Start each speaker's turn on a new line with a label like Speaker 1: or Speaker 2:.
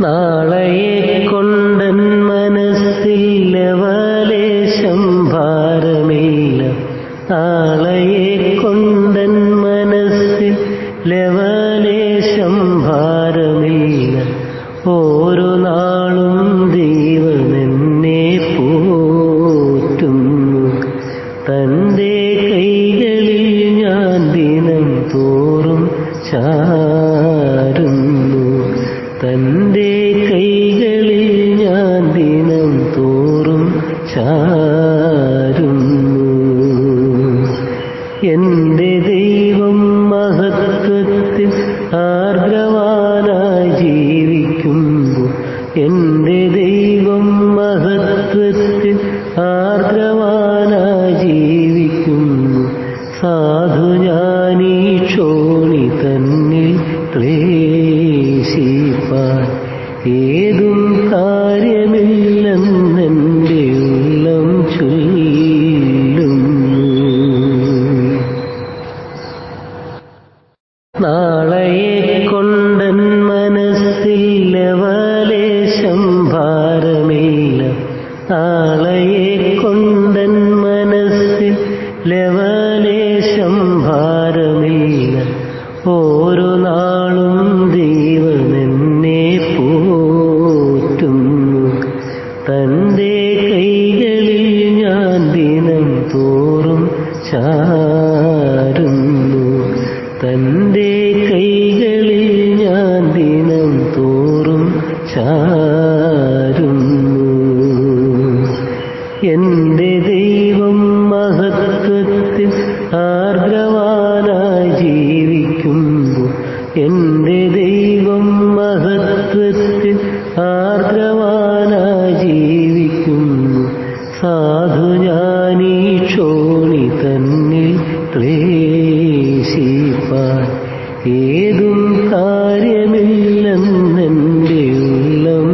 Speaker 1: നാളെയെ കൊണ്ടൻ മനസ്സിൽ ലവലേശം ഭാരമില്ല. നാളെയെ കൊണ്ടൻ മനസ്സിൽ ലവലേശം ഭാരമില്ല. ഓരോ നാളും ദൈവമെന്നെ പോറ്റുന്നു. തൻ്റെ കൈകളിൽ ഞാൻ ദിനം തോറും ചാരുന്നു. തൻ്റെ കൈകളിൽ ഞാൻ ദിനം തോറും ചാരുന്നു. എൻ്റെ ദൈവം മഹത്വത്തിൽ ആർദ്രവാനായി ജീവിക്കുമ്പോൾ, എൻ്റെ ദൈവം മഹത്വത്തിൽ ആർദ്രവാനായി ജീവിക്കുന്നു. സാധു ഞാനീ ക്ഷോണി തന്നിൽ ക്ലേശിപ്പാൻ ഏതും കാര്യമില്ലെന്നെൻ്റെ ഉള്ളം ചൊല്ലുന്നു. നാളെയെ കൊണ്ടൻ മനസ്സിൽ ലവലേശം ഭാരമില്ല. നാളെയെ കൊണ്ടൻ മനസ്സിൽ ലവലേശം ഭാരമില്ല. ഓരോ നാളും ദൈവമെന്നെ പോറ്റുന്നു. തൻ്റെ കൈകളിൽ ഞാൻ ദിനം തോറും ചാരുന്നു. തൻ്റെ കൈകളിൽ ഞാൻ ദിനം തോറും ചാരുന്നു. എൻ്റെ ദൈവം മഹത്വത്തിൽ ആർദ്രവാനായി ജീവിക്കുമ്പോൾ, എൻ്റെ ദൈവം മഹത്വത്തിൽ ആർദ്രവാനായി ജീവിക്കുന്നു. സാധു ഞാനീ ക്ഷോണി തന്നിൽ ക്ലേശിപ്പാൻ ഏതും കാര്യമില്ലെന്നെൻ്റെ ഉള്ളം